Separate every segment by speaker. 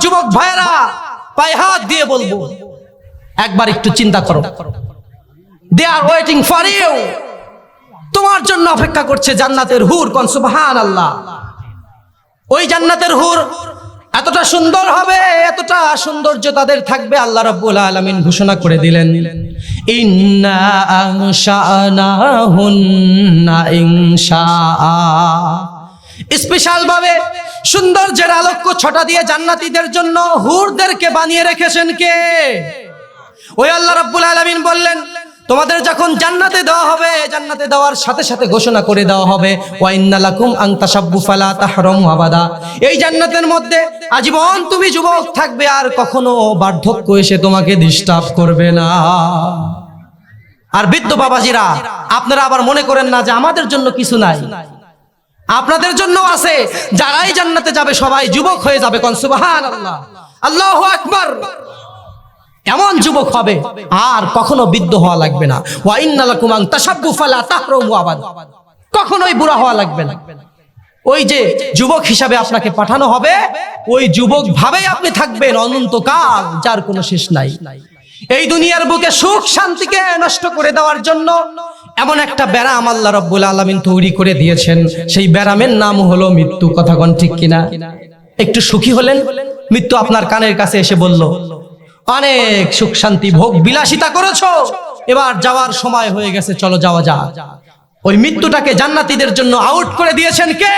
Speaker 1: যুবক ভাইরা পায়ে হাত দিয়ে বলবো, একবার একটু চিন্তা করো। দে আর ওয়েটিং ফর ইউ, তোমার জন্য অপেক্ষা করছে জান্নাতের হুর। কোন সুবহানাল্লাহ। ওই জান্নাতের হুর এতটা সুন্দর হবে, এতটা সৌন্দর্য তাদের থাকবে, আল্লাহ রাব্বুল আলামিন ঘোষণা করে দিলেন, ইন্না আনশানাহুন্না ইনশাআ। স্পেশাল ভাবে সৌন্দর্যের আলোক্য ছটা দিয়ে জান্নাতীদের জন্য হুরদেরকে বানিয়ে রেখেছেন কে? ওই আল্লাহ রাব্বুল আলামিন বললেন, তোমাদের যখন জান্নাতে দেওয়া হবে, জান্নাতে দেওয়ার সাথে সাথে ঘোষণা করে দেওয়া হবে, ওয়া ইন্না লাকুম আন তাশাব্বু ফালা তাহরামু আবাদা। এই জান্নাতের মধ্যে আজীবন তুমি যুবক থাকবে, আর কখনো বার্ধক্য এসে তোমাকে ডিস্টার্ব করবে না। আর বৃদ্ধ বাবাজিরা, আপনারা আবার মনে করেন না যে আমাদের জন্য কিছু নাই, আপনাদের জন্য আছে। যারাই জান্নাতে যাবে সবাই যুবক হয়ে যাবে। কোন সুবহানাল্লাহ, আল্লাহু আকবার। এমন যুবক হবে আর কখনো বৃদ্ধ হওয়া লাগবে না। ওয়া ইন্না লাকুম আন তাশাব্বু ফালা তাহরামু আবাদা, কখনোই বুড়া হওয়া লাগবে না। ওই যে যুবক হিসাবে আপনাকে পাঠানো হবে, ওই যুবক ভাবেই আপনি থাকবেন অনন্তকাল, যার কোনো শেষ নাই। এই দুনিয়ার বুকে সুখ শান্তিকে নষ্ট করে দেওয়ার জন্য এমন একটা ব্যারাম আল্লাহ রাব্বুল আলামিন তৈরি করে দিয়েছেন, সেই ব্যারামের নাম হলো মৃত্যু। কথা কোন ঠিক কিনা? একটু সুখী হলেন, মৃত্যু আপনার কানের কাছে এসে বলল, অনেক সুখ শান্তি ভোগ বিলাসিতা করেছো, এবার যাওয়ার সময় হয়ে গেছে, চলো যাওয়া যাক। ওই মৃত্যুটাকে জান্নাতীদের জন্য আউট করে দিয়েছেন কে?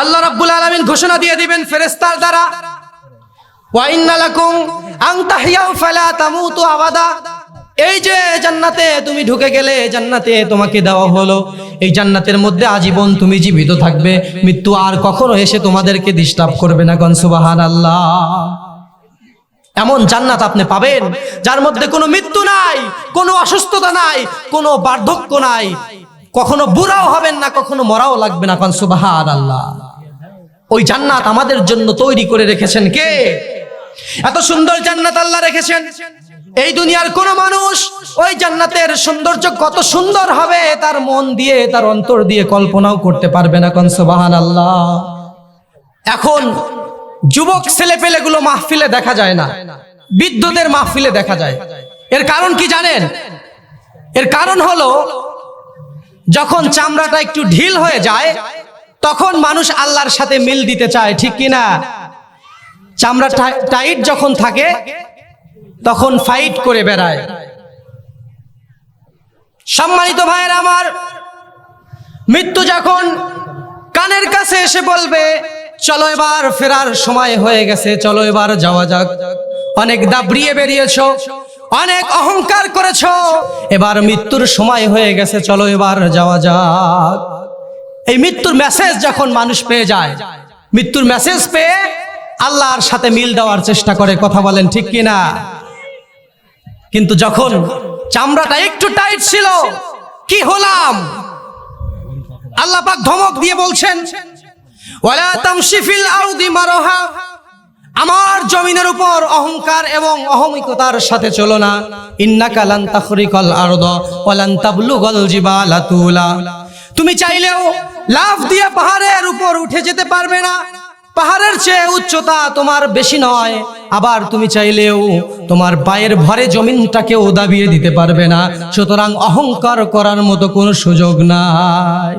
Speaker 1: আল্লাহ রাব্বুল আলামিন ঘোষণা দিয়ে দিবেন ফেরেশতার দ্বারা, ওয়া ইন্না লাকুম আন তাহইয়াউ ফালা তামুতু আবাদা। এই যে জান্নাতে তুমি ঢুকে গেলে, জান্নাতে তোমাকে দেওয়া হলো, এই জান্নাতের মধ্যে আজীবন তুমি জীবিত থাকবে, মৃত্যু আর কখনো এসে তোমাদেরকে ডিস্টার্ব করবে না। কোন সুবহানাল্লাহ। এমন জান্নাত আপনি পাবেন যার মধ্যে কোনো মৃত্যু নাই, কোনো অসুস্থতা নাই, কোনো বার্ধক্য নাই, কখনো বুড়াও হবেন না, কখনো মরাও লাগবে না। কোন সুবহানাল্লাহ। ওই জান্নাত আমাদের জন্য তৈরি করে রেখেছেন কে? এত সুন্দর জান্নাত আল্লাহ রেখেছেন, এই দুনিয়ার কোন মানুষ ওই জান্নাতের সৌন্দর্য কত সুন্দর হবে তার মন দিয়ে, তার অন্তর দিয়ে কল্পনাও করতে পারবে না। কোন সুবহানাল্লাহ। এখন যুবক ছেলেপেলেগুলো মাহফিলে দেখা যায় না, বৃদ্ধদের মাহফিলে দেখা যায়। এর কারণ কি জানেন? এর কারণ হলো, যখন চামড়াটা একটু ঢিল হয়ে যায় তখন মানুষ আল্লাহর সাথে মিল দিতে চায়, ঠিক কিনা? চামড়া টাইট যখন থাকে তখন ফাইট করে বেড়ায়। সম্মানিত ভাইয়েরা আমার, মৃত্যু যখন কানের কাছে এসে বলবে, চলো এবার ফেরার সময় হয়ে গেছে, চলো এবার যাওয়া যাক, অনেক দাবড়িয়ে বেরিয়েছো, অনেক অহংকার করেছো, এবার মৃত্যুর সময় হয়ে গেছে, চলো এবার যাওয়া যাক। এই মৃত্যুর মেসেজ যখন মানুষ পেয়ে যায়, মৃত্যুর মেসেজ পেয়ে আল্লাহর সাথে মিল দেওয়ার চেষ্টা করে। কথা বলেন ঠিক কিনা? কিন্তু যখন চামড়াটা একটু টাইট ছিল, কি হলাম? আল্লাহ পাক ধমক দিয়ে বলছেন, ওয়ালা তামশি ফিল আরদি মারহা, আমার জমিনের উপর অহংকার এবং অহমিকতার সাথে চলো না। ইন্নাকা লান তাখরিকাল আরদা ওয়া লান তাবলুগাল জিবালা তুলা, তুমি চাইলেও লাফ দিয়ে পাহাড়ের উপর উঠে যেতে পারবে না, পাহাড়ের চেয়ে উচ্চতা তোমার বেশি নয়, আবার তুমি চাইলেও তোমার পায়ের ভরে জমিনটাকেও দাবিয়ে দিতে পারবে না। সুতরাং অহংকার করার মতো কোনো সুযোগ নাই।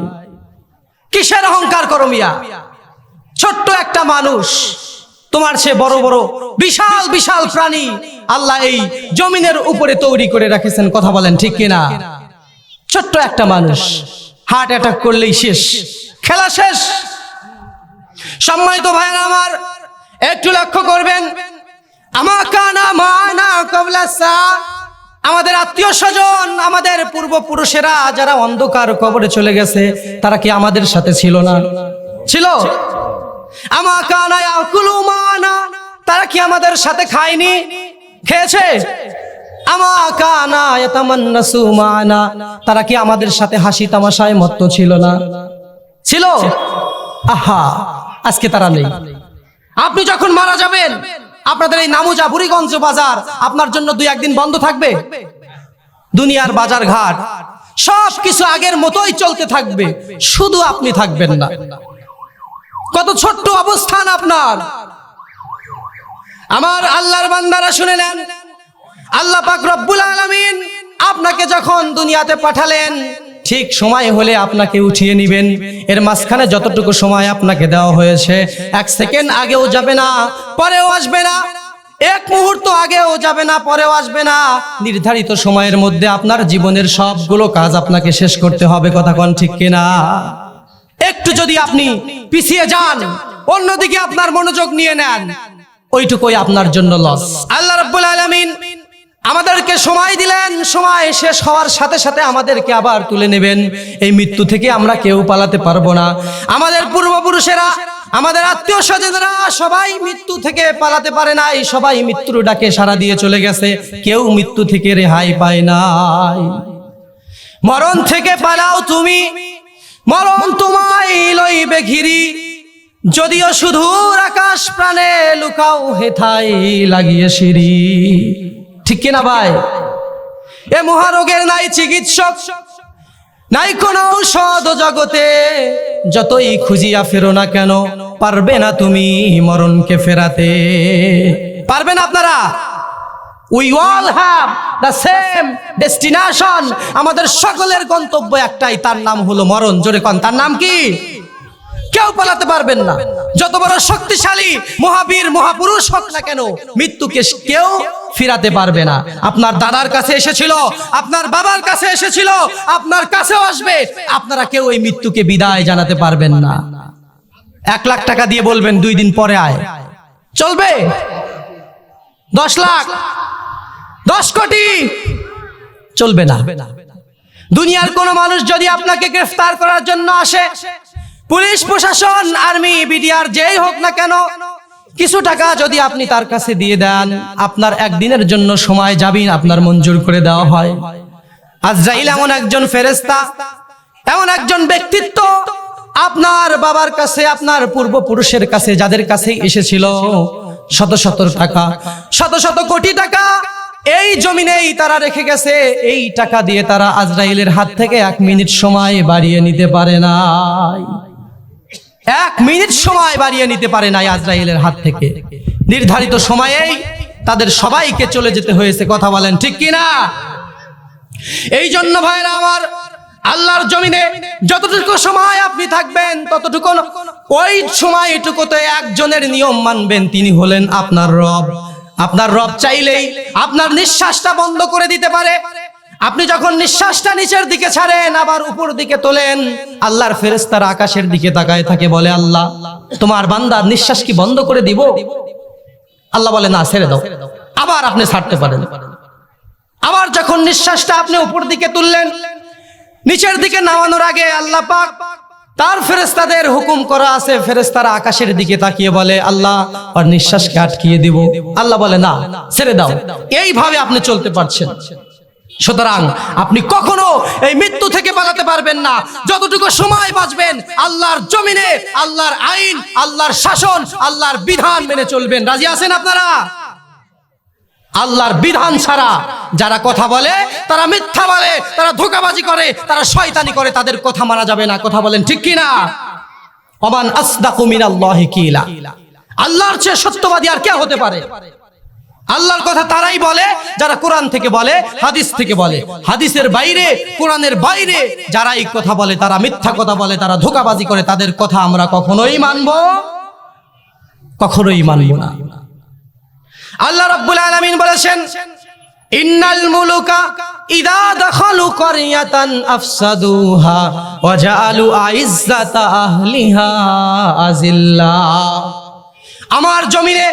Speaker 1: কিসের অহংকার করো মিয়া? ছোট্ট একটা মানুষ, তোমার সে বড় বড় বিশাল বিশাল প্রাণী আল্লাহ এই জমিনের উপরে তৈরি করে রেখেছেন। কথা বলেন ঠিক কিনা? ছোট্ট একটা মানুষ হার্ট অ্যাটাক করলেই শেষ, খেলা শেষ। সম্মানিত ভাইরা আমার, একটু লক্ষ্য করবেন, আমাদের আত্মীয় স্বজন, আমাদের পূর্বপুরুষেরা যারা অন্ধকার কবরে চলে গেছে, তারা কি আমাদের সাথে ছিল না? ছিল। তারা কি আমাদের সাথে খায়নি? খেয়েছে। তারা কি আমাদের সাথে হাসি তামাশায় মত্ত ছিল না? ছিল। আহা, আজকে তারা নেই। আপনি যখন মারা যাবেন, আপনাদের এই নামুজা বুড়িগঞ্জ বাজার আপনার জন্য 2-1 দিন বন্ধ থাকবে। দুনিয়ার বাজার ঘাট সব কিছু আগের মতোই চলতে থাকবে, শুধু আপনি থাকবেন না। কত ছোট্ট অবস্থান আপনার। আমার আল্লাহর বান্দারা শুনে নেন, আল্লাহ পাক রব্বুল আলামিন আপনাকে যখন দুনিয়াতে পাঠালেন, ঠিক সময় হলে আপনাকে উঠিয়ে নেবেন। এর মাঝখানে যতটুকু সময় আপনাকে দেওয়া হয়েছে, 1 সেকেন্ড আগেও যাবে না, পরেও আসবে না, 1 মুহূর্ত আগেও যাবে না, পরেও আসবে না। নির্ধারিত সময়ের মধ্যে আপনার জীবনের সবগুলো কাজ আপনাকে শেষ করতে হবে। কথা কোন ঠিক কিনা? একটু যদি আপনি পিছিয়ে যান, অন্যদিকে আপনার মনোযোগ নিয়ে নেন, ওইটুকুই আপনার জন্য লস। আল্লাহ রাব্বুল আলামিন আমাদেরকে সময় দিলেন, সময় শেষ হওয়ার সাথে সাথে আমাদেরকে আবার তুলে নেবেন। এই মৃত্যু থেকে আমরা কেউ পালাতে পারবো না। আমাদের পূর্বপুরুষেরা, আমাদের আত্মীয় স্বজনরা সবাই মৃত্যু থেকে পালাতে পারে নাই, সবাই মৃত্যুর ডাকে সাড়া দিয়ে চলে গেছে, কেউ মৃত্যু থেকে রেহাই পায় নাই। মরণ থেকে পালাও তুমি, মরণ তোমায় লইবে ঘিরি, যদিও শুধুর আকাশ প্রাণে লুকাও হেথাই লাগিয়ে সিঁড়ি। ঠিক কিনা ভাই? এ মহারোগের নাই চিকিৎসক, নাই কোনো ঔষধ জগতে, যতই খুঁজিয়া ফেরো না কেন পারবে না তুমি মরণকে ফেরাতে। পারবেন আপনারা? We all have the same destination. আমাদের সকলের গন্তব্য একটাই, তার নাম হলো মরণ। জোরে কোন, তার নাম কি? কেউ পালাতে পারবেন না। যত বড় শক্তিশালী মহাবীর মহাপুরুষ হোক না কেন, মৃত্যুকে কেউ ফিরাতে পারবে না। আপনার দাদার কাছে এসেছিল, আপনার বাবার কাছে এসেছিল, আপনার কাছেও আসবে। আপনারা কেউ এই মৃত্যুকে বিদায় জানাতে পারবেন না। 1 লাখ টাকা দিয়ে বলবেন 2 দিন পরে আয়, চলবে? 10 লাখ, 10 কোটি, চলবে না। দুনিয়ার কোন মানুষ যদি আপনাকে গ্রেফতার করার জন্য আসে, পুলিশ প্রশাসন, আর্মি, বিডিআর যেই হোক না কেন, কিছু টাকা যদি আপনি তার কাছে দিয়ে দেন, আপনার 1 দিনের জন্য সময় জামিন আপনার মঞ্জুর করে দেওয়া হয়। আজরাইল এমন একজন ফেরেশতা, এমন একজন ব্যক্তিত্ব, আপনার বাবার কাছে, আপনার পূর্বপুরুষের কাছে, যাদের কাছে এসেছিল, শত শত টাকা, শত শত কোটি টাকা এই জমিনেই তারা রেখে গেছে। এই টাকা দিয়ে তারা আজরাইলের হাত থেকে 1 মিনিট সময় বাড়িয়ে নিতে পারে নাই। 1 মিনিট সময় বাড়িয়ে নিতে পারে নাই আজরাইলের হাত থেকে। নির্ধারিত সময়েই তাদের সবাইকে চলে যেতে হয়েছে। কথা বলেন ঠিক কিনা? এই জন্য ভাইরা আমার, আল্লাহর জমিনে যতটুকু সময় আপনি থাকবেন, ততটুকু ওই সময়টুকুতে একজনের নিয়ম মানবেন, তিনি হলেন আপনার রব। আপনার রব চাইলেই আপনার নিঃশ্বাসটা বন্ধ করে দিতে পারে। আপনি যখন নিঃশ্বাসটা নিচের দিকে ছাড়েন, আবার উপর দিকে তোলেন, আল্লাহর ফেরেশতারা আকাশের দিকে তাকায় থাকে, বলে আল্লাহ তোমার বান্দার নিঃশ্বাস কি বন্ধ করে দিব? আল্লাহ বলে না, ছেড়ে দাও। আবার আপনি ছাড়তে পারেন। আবার যখন নিঃশ্বাসটা আপনি উপর দিকে তুললেন, নিচের দিকে নামানোর আগে আল্লাহ পাক তার ফেরেশতাদের হুকুম করা আছে, ফেরেশতারা আকাশের দিকে তাকিয়ে বলে আল্লাহ আর নিঃশ্বাসকে আটকিয়ে দিব। আল্লাহ বলে না, ছেড়ে দাও। এইভাবে আপনি চলতে পারছেন। সুতরাং আপনি কখনো এই মৃত্যু থেকে পালাতে পারবেন না। যতটুকু সময় বাঁচবেন আল্লাহর জমিনে, আল্লাহর আইন, আল্লাহর শাসন, আল্লাহর বিধান মেনে চলবেন। রাজি আছেন আপনারা? আল্লাহর বিধান ছাড়া যারা কথা বলে, তারা মিথ্যা বলে, তারা ধোঁকাবাজি করে, তারা শয়তানি করে, তাদের কথা মানা যাবে না। কথা বলেন ঠিক কিনা? ওমান আসদাকু মিনাল্লাহি কিলা, আল্লাহর চেয়ে সত্যবাদী আর কে হতে পারে? আল্লাহর কথা তারাই বলে যারা কোরআন থেকে বলে, হাদিস থেকে বলে। হাদিসের বাইরে, কোরআনের বাইরে যারা এই কথা বলে, তারা মিথ্যা কথা বলে, তারা ধোঁকাবাজি করে, তাদের কথা আমরা কখনোই মানব না। আল্লাহ রাব্বুল আলামিন বলেছেন, ইন্নাল মুলুকা ইযা দাখালু ক্বরিয়াতান আফসাদুহা ওয়া জাআলু আইজ্জাতা আহলিহা আযিল্লা। আমার জমিনে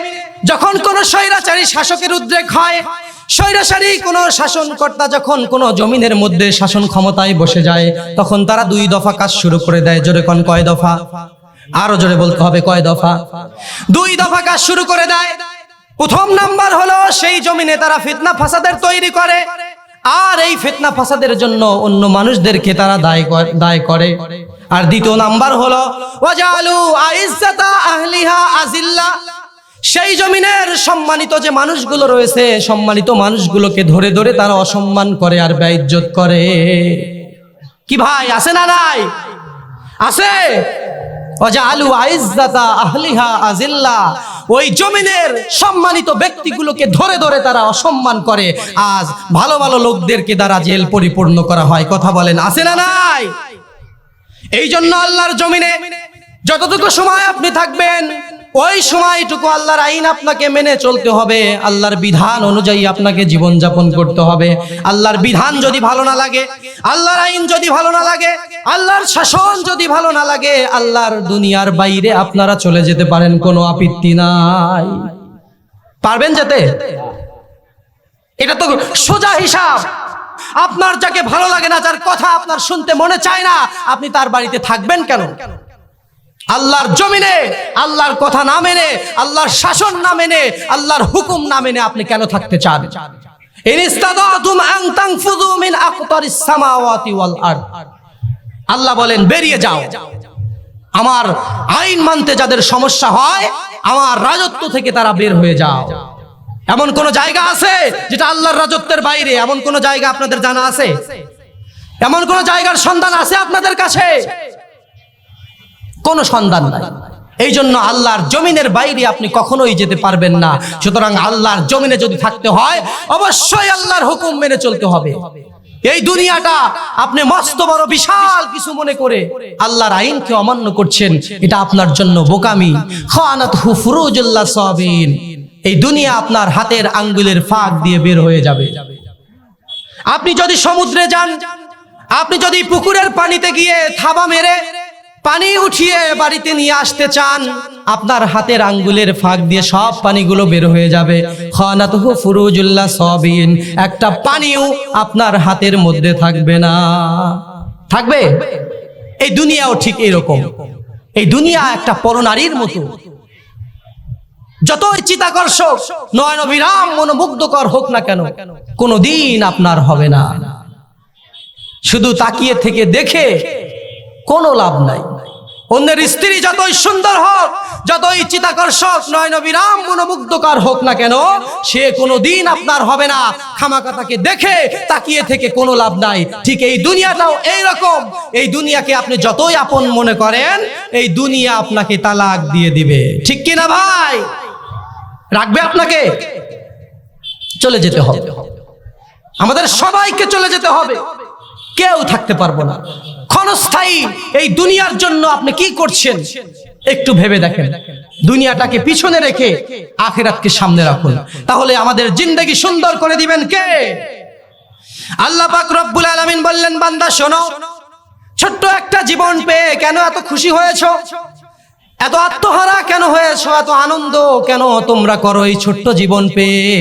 Speaker 1: যখন কোন স্বৈরাচারী শাসকের উদ্রেক হয়, স্বৈরাচারী কোন শাসনকর্তা যখন কোন জমিনের মধ্যে শাসন ক্ষমতায় বসে যায়, তখন তারা 2 দফা কাজ শুরু করে দেয়। জোরে কোন কয় দফা? আরো জোরে বলতে হবে, কয় দফা? 2 দফা কাজ শুরু করে দেয়। প্রথম নাম্বার হলো, সেই জমিনে তারা ফিতনা ফাসাদের তৈরি করে, আর এই ফিতনা ফাসাদের জন্য অন্য মানুষদেরকে তারা দায় করে। আর দ্বিতীয় নাম্বার হলো ওয়াজালু আইজ্জাতা আহলিহা আযিল্লা, সেই জমিনের সম্মানিত যে মানুষগুলো রয়েছে, সম্মানিত মানুষগুলোকে ধরে ধরে তারা অসম্মান করে আর বেইজ্জত করে। কি ভাই, আছে না নাই? আছে? ওয়াজআলু আইজ্জাতা আহলিহা আযিল্লা, ওই জমিনের সম্মানিত ব্যক্তিগুলোকে ধরে ধরে তারা অসম্মান করে। আজ ভালো ভালো লোকদেরকে দ্বারা জেল পরিপূর্ণ করা হয়। কথা বলেন, আছে না নাই? এই জন্য আল্লাহর জমিনে যতটুকু সময় আপনি থাকবেন, ওই সময়টুকু আল্লাহর আইন আপনাকে মেনে চলতে হবে। আল্লাহর বিধান অনুযায়ী আপনাকে জীবন যাপন করতে হবে। আল্লাহর বিধান যদি ভালো না লাগে, আল্লাহর আইন যদি ভালো না লাগে, আল্লাহর শাসন যদি ভালো না লাগে, আল্লাহর দুনিয়ার বাইরে আপনারা চলে যেতে পারেন, কোনো আপত্তি নাই। পারবেন যেতে? এটা তো সোজা হিসাব। আপনার যাকে ভালো লাগে না, যার কথা আপনার শুনতে মনে চায় না, আপনি তার বাড়িতে থাকবেন কেন? আল্লাহর জমিনে আল্লাহর কথা না মেনে, আল্লাহর শাসন না মেনে, আল্লাহর হুকুম না মেনে আপনি কেন থাকতে চান? ইন ইসতাদাতুম আন তানফুযু মিন আকতারিস সামাওয়াতি ওয়াল আরদ, আল্লাহ বলেন বেরিয়ে যাও। আমার আইন মানতে যাদের সমস্যা হয়, আমার রাজত্ব থেকে তারা বের হয়ে যাও। এমন কোন জায়গা আছে যেটা আল্লাহর রাজত্বের বাইরে? এমন কোন জায়গা আপনাদের জানা আছে? এমন কোন জায়গার সন্ধান আছে আপনাদের কাছে? কোনো সন্ধান নাই। এই জন্য আল্লাহর জমিনের বাইরে আপনি কখনোই যেতে পারবেন না। সুতরাং আল্লাহর জমিনে যদি থাকতে হয়, অবশ্যই আল্লাহর হুকুম মেনে চলতে হবে। এই দুনিয়াটা আপনি মস্ত বড় বিশাল কিছু মনে করে আল্লাহর আইনকে অমান্য করছেন, এটা আপনার জন্য বোকামি। খানাতহু ফুরুজুল্লাহ সাবিন, এই দুনিয়া আপনার হাতের আঙ্গুলের ফাঁক দিয়ে বের হয়ে যাবে। আপনি যদি সমুদ্রে যান, আপনি যদি পুকুরের পানিতে গিয়ে থাবা মেরে পানি উঠিয়ে বাড়িতে নিয়ে আসতে চান, আপনার হাতের আঙ্গুলের ফাঁক দিয়ে সব পানিগুলো বের হয়ে যাবে। খানাতহু ফুরুজুল্লাহ সাবিন, একটা পানিও আপনার হাতের মধ্যে থাকবে না। থাকবে? এই দুনিয়াও ঠিক এরকম। এই দুনিয়া একটা পরনারীর মতো, যতই চিত্তাকর্ষক নয়নবিরাম মনোমুগ্ধকর হোক না কেন, কোনোদিন আপনার হবে না। শুধু তাকিয়ে থেকে দেখে কোনো লাভ নাই। অন্যের স্ত্রী যতই সুন্দর হোক, যতই চিত্তাকর্ষক নয়নবিরাম মনোমুগ্ধকর হোক না কেন, সে কোনোদিন আপনার হবে না। খামাখা তাকে দেখে তাকিয়ে থেকে কোনো লাভ নাই। ঠিক এই দুনিয়াটাও এইরকম। এই দুনিয়াকে আপনি যতই আপন মনে করেন, এই দুনিয়া আপনাকে তালাক দিয়ে দিবে। ঠিক কিনা ভাই? রাখবে আপনাকে? চলে যেতে হবে, আমাদের সবাইকে চলে যেতে হবে। কেউ থাকতে পারবো না ক্ষণস্থায়ী। এই দুনিয়ার জন্য আপনি কি করছেন একটু ভেবে দেখেন। দুনিয়াটাকে পিছনে রেখে আখিরাতকে সামনে রাখুন, তাহলে আমাদের জিন্দেগি সুন্দর করে দিবেন কে? আল্লাহ পাক রব্বুল আলামিন বললেন, বান্দা শোনো, ছোট্ট একটা জীবন পেয়ে কেন এত খুশি হয়েছো? এত আত্মহারা কেন হয়েছো? এত আনন্দ কেন তোমরা করো এই ছোট্ট জীবন পেয়ে?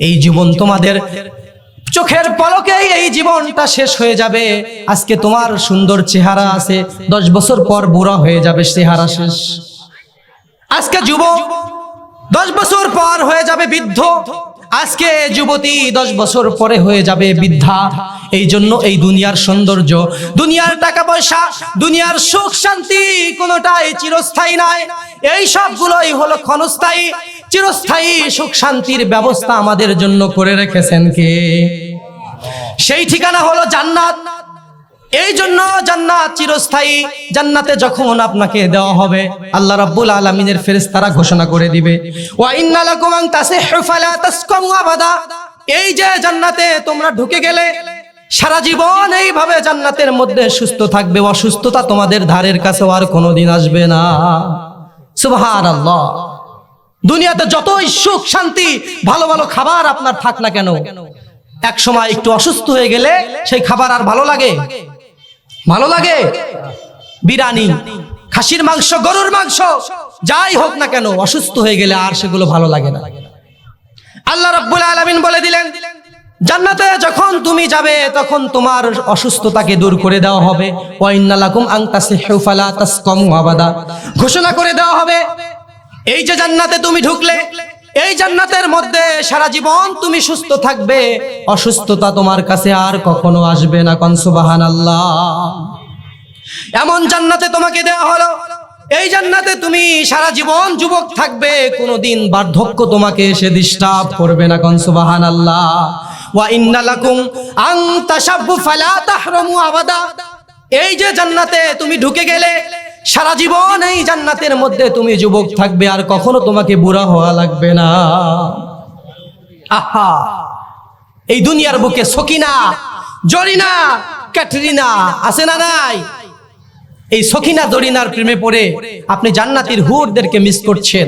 Speaker 1: এই জীবন তোমাদের চোখের পলকেই এই জীবনটা শেষ হয়ে যাবে। আজকে তোমার সুন্দর চেহারা আছে, 10 বছর পর বুড়া হয়ে যাবে, চেহারা শেষ। আজকে যুবক 10 বছর পর হয়ে যাবে বৃদ্ধ। আজকে যুবতী 10 বছর পরে হয়ে যাবে বৃদ্ধা। এই জন্য এই দুনিয়ার সৌন্দর্য, দুনিয়ার টাকা পয়সা, দুনিয়ার সুখ শান্তি কোনোটাই চিরস্থায়ী নয়। এই সবগুলোই হলো ক্ষণস্থায়ী। চিরস্থায়ী সুখ শান্তির ব্যবস্থা আমাদের জন্য করে রেখেছেন কে? সেই ঠিকানা হলো জান্নাত। এই জন্য জান্নাত চিরস্থায়ী। জান্নাতে যখন আপনাকে দেওয়া হবে, আল্লাহ রাব্বুল আলামিনের ফেরেশতারা ঘোষণা করে দিবে, ওয়া ইন্না লাকুম আন তাসিহু ফালা তাসকামু আবাদা। এই যে জান্নাতে তোমরা ঢুকে গেলে, সারা জীবন এইভাবে জান্নাতের মধ্যে সুস্থ থাকবে, অসুস্থতা তোমাদের ধারের কাছে আর কোনোদিন আসবে না। সুবহানাল্লাহ। দুনিয়াতে যতই সুখ শান্তি, ভালো ভালো খাবার আপনার থাক না কেন, এক সময় একটু অসুস্থ হয়ে গেলে সেই খাবার আর ভালো লাগে? ভালো লাগে? বিরিয়ানি, খাসির মাংস, গরুর মাংস, যাই হোক না কেন, অসুস্থ হয়ে গেলে আর সেগুলো ভালো লাগে না। আল্লাহ রাব্বুল আলামিন বলে দিলেন, জান্নাতে যখন তুমি যাবে তখন তোমার অসুস্থতাকে দূর করে দেওয়া হবে। ওয়া ইন্না লাকুম আন তাসিহু ফালা তাসকামু আবাদা। ঘোষণা করে দেওয়া হবে, এই যে জান্নাতে তুমি ঢুকলে, এই জান্নাতের মধ্যে সারা জীবন তুমি সুস্থ থাকবে, অসুস্থতা তোমার কাছে আর কখনো আসবে না। কোন সুবহানাল্লাহ। এমন জান্নাতে তোমাকে দেওয়া হলো, এই জান্নাতে তুমি সারা জীবন যুবক থাকবে, কোনোদিন বার্ধক্য তোমাকে এসে ডিস্টার্ব করবে না। কোন সুবহানাল্লাহ। ওয়া ইন্না লাকুম আন তাশাব্বু ফালা তাহরামু আবাদা। এই যে জান্নাতে তুমি ঢুকে গেলে, সারা জীবন এই জান্নাতের মধ্যে তুমি যুবক থাকবে, আর কখনো তোমাকে বুড়া হওয়া লাগবে না। আহা, এই দুনিয়ার বুকে সকিনা, জরিনা, ক্যাটরিনা আছে না নাই? এই সকিনা জরিনার প্রেমে পড়ে আপনি জান্নাতের হুরদেরকে মিস করছেন।